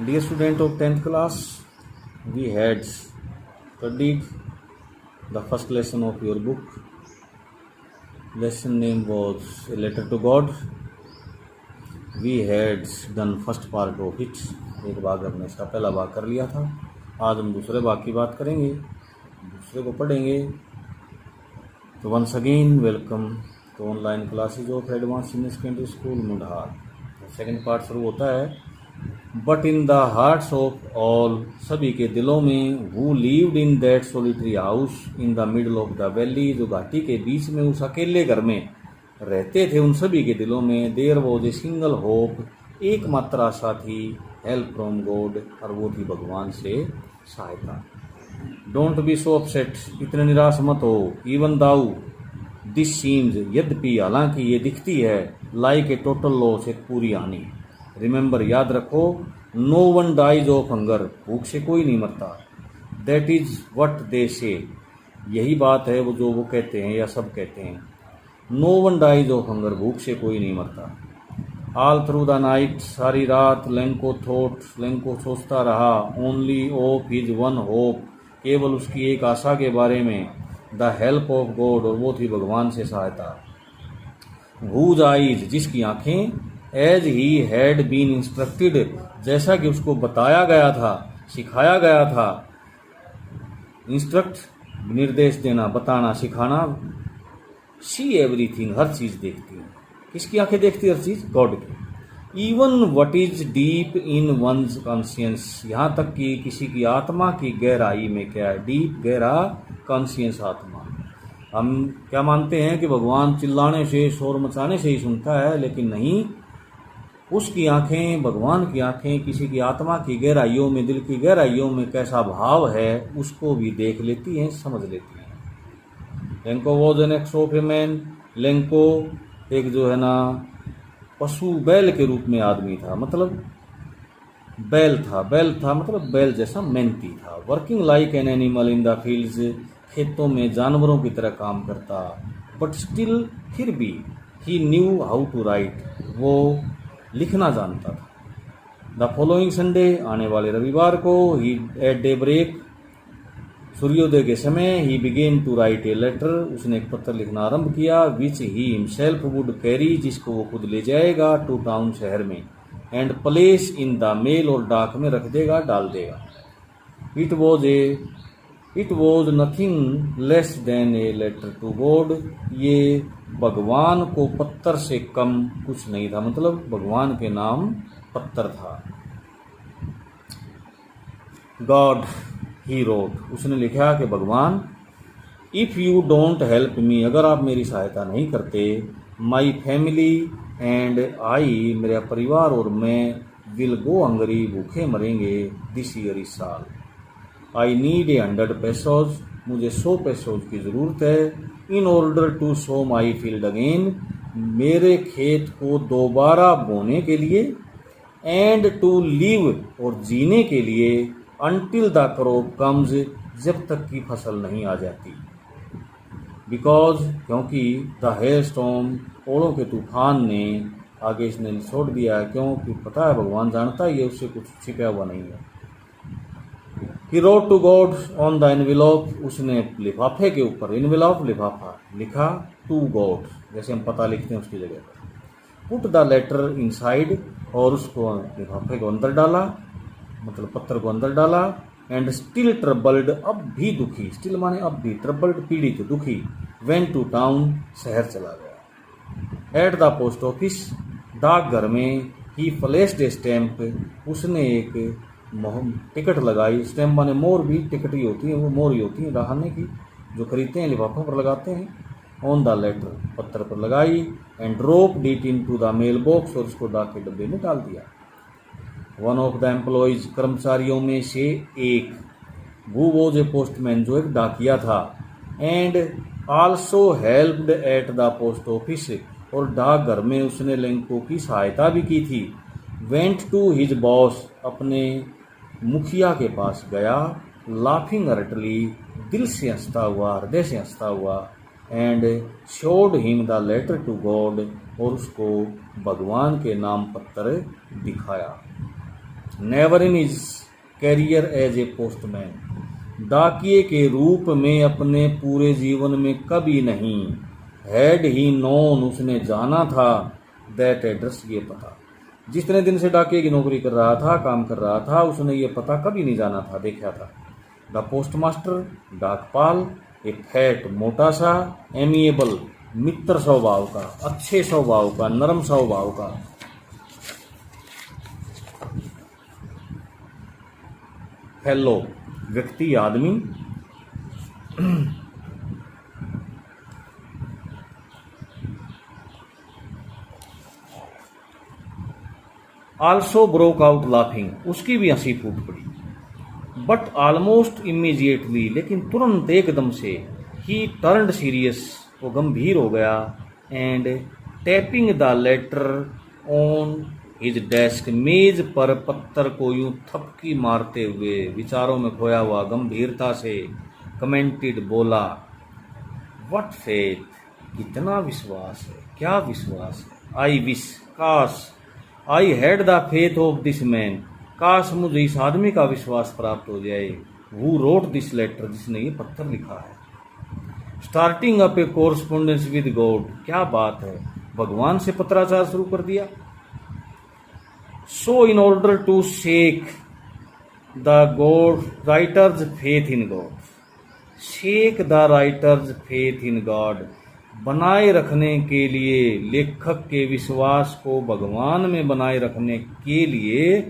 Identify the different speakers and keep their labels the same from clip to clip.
Speaker 1: Dear student of 10th class, we had studied the first lesson of your book. Lesson name was A Letter to God. We had done first part of it. एक भाग हमने इसका पहला भाग कर लिया था. आज हम दूसरे भाग की बात करेंगे, दूसरे को पढ़ेंगे. तो once again welcome to online classes of advance senior secondary school Mundhar. Second part शुरू होता है. But in the hearts of all, सभी के दिलों में, who lived in that solitary house in the middle of the valley, जो घाटी के बीच में उस अकेले घर में रहते थे, उन सभी के दिलों में there was a single hope, एकमात्र आशा थी, हेल्प फ्रॉम गॉड, और वो थी भगवान से सहायता. डोंट बी सो अपसेट, इतने निराश मत हो. इवन दाउ दिस सीम्स, यद्यपि हालांकि ये दिखती है, लाइक ए टोटल लॉस, एक पूरी हानि. रिमेंबर, याद रखो, no one dies of hunger, भूख से कोई नहीं मरता. दैट इज व्हाट दे से, यही बात है वो जो वो कहते हैं या सब कहते हैं. No one dies of hunger, भूख से कोई नहीं मरता. ऑल थ्रू द नाइट, सारी रात, लेंको थॉट, लेंको सोचता रहा, only of his one hope, केवल उसकी एक आशा के बारे में, द हेल्प ऑफ गॉड, और वो थी भगवान से सहायता. हुज आइज, जिसकी आंखें, as he had been instructed, जैसा कि उसको बताया गया था, सिखाया गया था. इंस्ट्रक्ट, निर्देश देना, बताना, सिखाना. सी एवरीथिंग, हर चीज देखती है. किसकी आंखें देखती है हर चीज? गॉड की. Even what is deep in one's conscience, यहाँ तक कि किसी की आत्मा की गहराई में क्या है? डीप, गहरा, कॉन्शियंस, आत्मा. हम क्या मानते हैं कि भगवान चिल्लाने से, शोर मचाने से ही सुनता है, लेकिन नहीं. उसकी आंखें, भगवान की आंखें, किसी की आत्मा की गहराइयों में, दिल की गहराइयों में कैसा भाव है उसको भी देख लेती हैं, समझ लेती हैं. Lanco was an x of a man, Lanco एक जो है ना पशु, बैल के रूप में आदमी था, मतलब बैल था. बैल था मतलब बैल जैसा मेहनती था. Working like an animal in the fields, खेतों में जानवरों की तरह काम करता. बट स्टिल, फिर भी, ही न्यू हाउ टू राइट, वो लिखना जानता था. द फॉलोइंग संडे, आने वाले रविवार को, ही एट डे ब्रेक, सूर्योदय के समय, he began to write a letter, उसने एक पत्र लिखना आरंभ किया, which he himself would carry, जिसको वो खुद ले जाएगा, टू टाउन, शहर में, and place in the mail, और डाक में रख देगा, डाल देगा. It was nothing less than a letter to God, ये भगवान को पत्थर से कम कुछ नहीं था, मतलब भगवान के नाम पत्थर था. गॉड, ही रोट, उसने लिखा कि भगवान, if you don't help me, अगर आप मेरी सहायता नहीं करते, माई फैमिली एंड आई, मेरा परिवार और मैं, विल गो हंगरी, भूखे मरेंगे, दिस ईयर, इस साल. आई नीड 100 पेसोज, मुझे 100 पेसोज की ज़रूरत है. In order to sow my field again, मेरे खेत को दोबारा बोने के लिए, एंड टू लिव, और जीने के लिए, अनटिल द क्रॉप कम्स, जब तक की फसल नहीं आ जाती. बिकॉज, क्योंकि, द हेल स्टॉर्म, ओलों के तूफान ने, आगे इसने छोड़ दिया है, क्योंकि पता है, भगवान जानता है ये उससे कुछ छिपा हुआ नहीं है. He wrote to God on the envelope, उसने लिफाफे के ऊपर, envelope लिफाफा, लिखा to God, जैसे हम पता लिखते हैं उसकी जगह पर. Put the letter inside, और उसको लिफाफे को अंदर डाला, मतलब पत्थर को अंदर डाला. And still troubled, अब भी दुखी, still माने अब भी, troubled पीड़ित, दुखी, went to town, शहर चला गया. At the post office, डाक घर में, he placed a stamp, उसने एक टिकट लगाई. स्टैम्प माने मोर, भी टिकट ही होती है, वो मोर ही होती है रहने की, जो खरीदते हैं, लिफाफों पर लगाते हैं. ऑन द लेटर, पत्थर पर लगाई. And dropped it into the mail box, और उसको डाक के डब्बे में डाल दिया. वन ऑफ द एम्प्लॉयज, कर्मचारियों में से एक, हु वॉज ए पोस्टमैन, जो एक डाकिया था, and also helped at the post office, और डाक घर में उसने लेंको की सहायता भी की थी. वेंट टू हिज बॉस, अपने मुखिया के पास गया, लाफिंग हर्टली, दिल से हंसता हुआ, हृदय से हंसता हुआ. And showed him the letter to God, और उसको भगवान के नाम पत्र दिखाया. Never in his career as a postman, डाकिए के रूप में अपने पूरे जीवन में कभी नहीं। हैड ही नोन, उसने जाना था, दैट एड्रेस, ये पता। जितने दिन से डाकिए की नौकरी कर रहा था, काम कर रहा था, उसने ये पता कभी नहीं जाना था, देखा था। द पोस्टमास्टर, डाकपाल, एक फैट, मोटा सा, एमिएबल, मित्र स्वभाव का, अच्छे स्वभाव का, नरम स्वभाव का। फेलो, व्यक्ति, आदमी। आल्सो ब्रोक आउट लाफिंग, उसकी भी हंसी फूट पड़ी। बट ऑलमोस्ट इमीजिएटली, लेकिन तुरंत एकदम से, ही टर्न्ड सीरियस, वो गंभीर हो गया। And tapping the later on his desk, मेज पर पत्थर को यूं थपकी मारते हुए, विचारों में खोया हुआ गंभीरता से कमेंटेड, बोला, व्हाट फेथ, कितना विश्वास है, क्या विश्वास है। आई विश, काश, I had the faith of this man, काश मुझे इस आदमी का विश्वास प्राप्त हो जाए। हु रोट दिस लेटर, जिसने ये पत्र लिखा है। Starting up a correspondence with God, क्या बात है, भगवान से पत्राचार शुरू कर दिया। So in order to shake the god writer's faith in God, shake the writer's faith in God, बनाए रखने के लिए, लेखक के विश्वास को भगवान में बनाए रखने के लिए,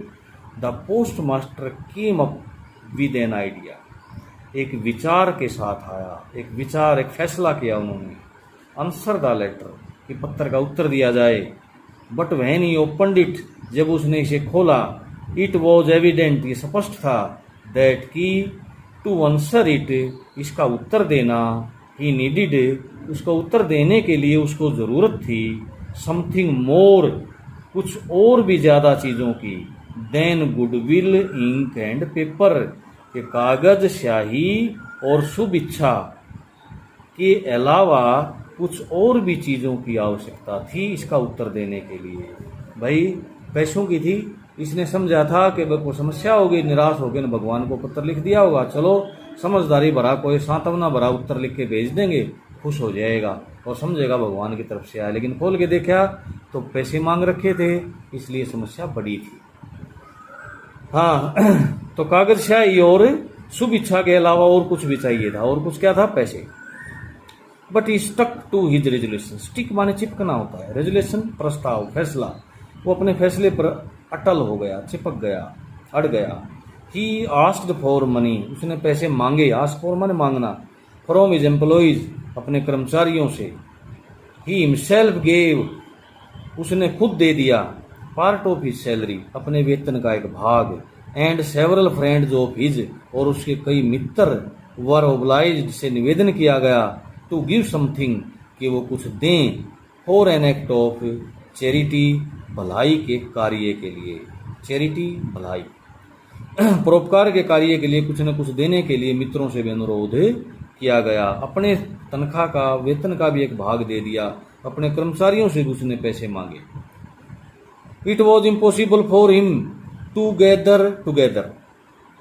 Speaker 1: the postmaster came up with an idea, एक विचार के साथ आया, एक विचार, एक फैसला किया उन्होंने। आंसर द लेटर, कि पत्र का उत्तर दिया जाए। But when he opened it, जब उसने इसे खोला, इट वॉज एविडेंट, ये स्पष्ट था, दैट की टू आंसर इट, इसका उत्तर देना, ही नीडिड, उसको उत्तर देने के लिए उसको जरूरत थी, समथिंग मोर, कुछ और भी ज्यादा चीजों की, than goodwill, ink and paper, के कागज, स्याही और शुभ इच्छा के अलावा कुछ और भी चीजों की आवश्यकता थी इसका उत्तर देने के लिए। भाई पैसों की थी, इसने समझा था कि कोई समस्या होगी, निराश हो गए, भगवान को पत्र लिख दिया होगा, चलो समझदारी भरा, कोई सांत्वना भरा उत्तर लिख के भेज देंगे, खुश हो जाएगा और समझेगा भगवान की तरफ से आया। लेकिन खोल के देखा तो पैसे मांग रखे थे, इसलिए समस्या बड़ी थी। हाँ, तो कागज, स्याही और शुभ इच्छा के अलावा और कुछ भी चाहिए था, और कुछ क्या था, पैसे। But he stuck to his resolution, stick माने चिपकना होता है, रेजोल्यूशन प्रस्ताव, फैसला, वो अपने फैसले पर अटल हो गया, चिपक गया, अड़ गया। ही आस्क्ड फॉर मनी, उसने पैसे मांगे, आस्क फॉर माने मांगना, फ्रॉम हिज एम्प्लॉइज, अपने कर्मचारियों से। ही हिमसेल्फ गेव, उसने खुद दे दिया, पार्ट ऑफ हिज सैलरी, अपने वेतन का एक भाग, and several friends of his, और उसके कई मित्र, वर ओब्लाइज्ड, से निवेदन किया गया, टू गिव समथिंग, कि वो कुछ दें, for an act of charity, भलाई के कार्य के लिए, चैरिटी भलाई, परोपकार के कार्य के लिए कुछ न कुछ देने के लिए मित्रों से भी अनुरोध किया गया। अपने तनख्वाह का, वेतन का भी एक भाग दे दिया, अपने कर्मचारियों से भी उसने पैसे मांगे। It was impossible for him to gather together,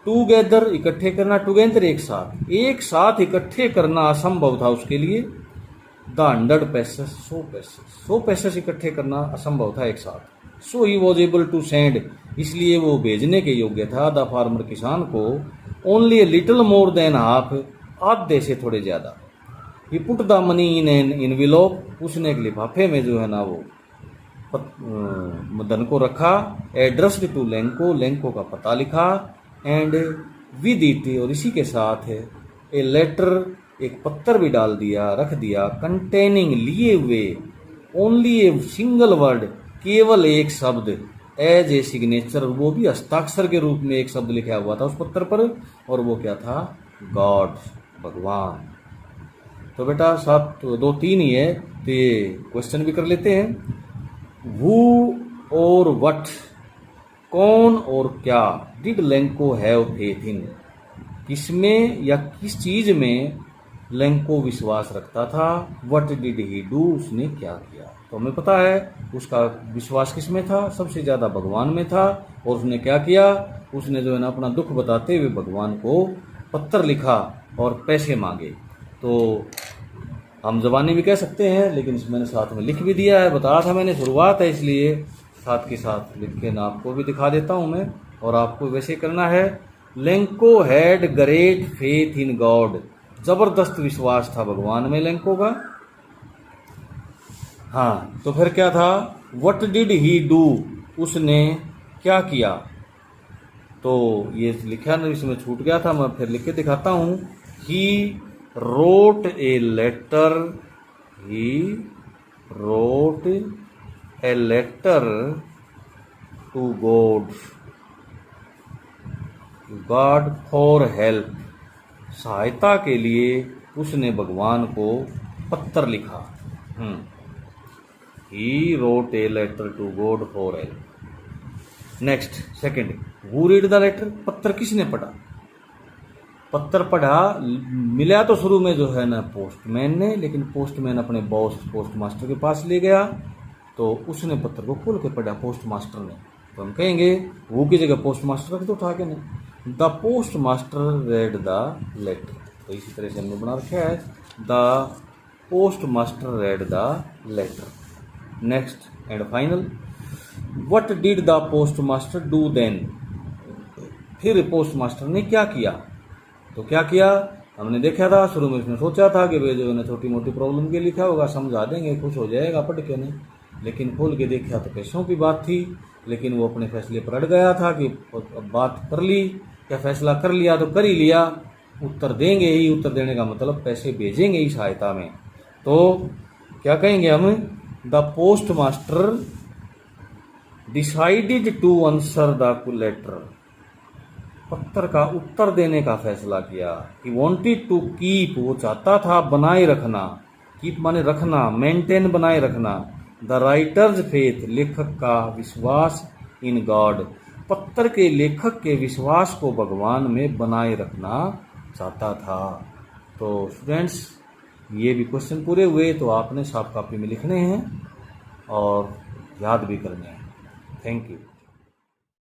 Speaker 1: together इकट्ठे करना, टुगेदर एक साथ, एक साथ इकट्ठे करना असंभव था उसके लिए। द 100 पैसेस, 100 पैसेस, 100 पैसेस इकट्ठे करना असंभव था एक साथ। So he was able to send, इसलिए वो भेजने के योग्य था, द फार्मर, किसान को, only a little more than half, आधे से थोड़े ज्यादा। He put the money in an envelope, उसने एक लिफाफे में जो है ना वो धन को रखा, एड्रेस्ड टू लेंको, लेंको का पता लिखा, एंड विद इट, और इसी के साथ ए लेटर, एक पत्थर भी डाल दिया, रख दिया, कंटेनिंग, लिए हुए, ओनली ए सिंगल वर्ड, केवल एक शब्द, एज ए सिग्नेचर, वो भी हस्ताक्षर के रूप में एक शब्द लिखा हुआ था उस पत्थर पर, और वो क्या था, गॉड, भगवान। तो बेटा 7 2 3 ही है, तो ये क्वेश्चन भी कर लेते हैं। हु और व्हाट, कौन और क्या, did Lanco have faith in, किसमें या किस चीज में लेंको विश्वास रखता था। व्हाट डिड ही डू, उसने क्या किया। तो हमें पता है उसका विश्वास किस में था, सबसे ज़्यादा भगवान में था। और उसने क्या किया, उसने जो है ना अपना दुख बताते हुए भगवान को पत्र लिखा और पैसे मांगे। तो हम ज़बानी भी कह सकते हैं, लेकिन इसमें मैंने साथ में लिख भी दिया है, बताया था मैंने, शुरुआत है इसलिए साथ के साथ लिख के ना आपको भी दिखा देता हूँ मैं, और आपको वैसे करना है। Lanco had great faith in God, जबरदस्त विश्वास था भगवान में लेंको का। हाँ, तो फिर क्या था, व्हाट डिड ही डू, उसने क्या किया। तो ये लिखा ना, इसमें छूट गया था, मैं फिर लिख के दिखाता हूँ। He wrote a letter, he wrote a letter to God, God for help, सहायता के लिए उसने भगवान को पत्र लिखा। He wrote a letter to God for help. Next second, who read the letter, पत्र किसने पढ़ा। पत्र पढ़ा, मिला तो शुरू में जो है ना पोस्टमैन ने, लेकिन पोस्टमैन अपने बॉस पोस्ट मास्टर के पास ले गया, तो उसने पत्र को खोल के पढ़ा पोस्ट मास्टर ने। तो हम कहेंगे वो की जगह पोस्ट मास्टर रख दो उठा के नहीं। The post master read the letter, तो इसी तरह से हमने बना रखा है, the post master read the letter. Next and final, what did the post master do then, फिर पोस्ट मास्टर ने क्या किया। तो क्या किया, हमने देखा था शुरू में उसने सोचा था कि वे जो है छोटी मोटी प्रॉब्लम के लिखा होगा, समझा देंगे, खुश हो जाएगा पढ़ के नहीं, लेकिन खोल के देखा तो पैसों की बात थी। लेकिन वो अपने फैसले पर अड़ गया था कि बात कर ली, क्या फैसला कर लिया तो कर ही लिया, उत्तर देंगे ही, उत्तर देने का मतलब पैसे भेजेंगे ही सहायता में। तो क्या कहेंगे हम, the post master decided to answer the letter, पत्र का उत्तर देने का फैसला किया। ही वॉन्टेड टू कीप, वो चाहता था बनाए रखना, कीप माने रखना, मेंटेन बनाए रखना, द राइटर्स फेथ, लेखक का विश्वास, इन गॉड, पत्र के लेखक के विश्वास को भगवान में बनाए रखना चाहता था। तो स्टूडेंट्स, ये भी क्वेश्चन पूरे हुए, तो आपने सॉफ्ट कॉपी में लिखने हैं और याद भी करने हैं। Thank you.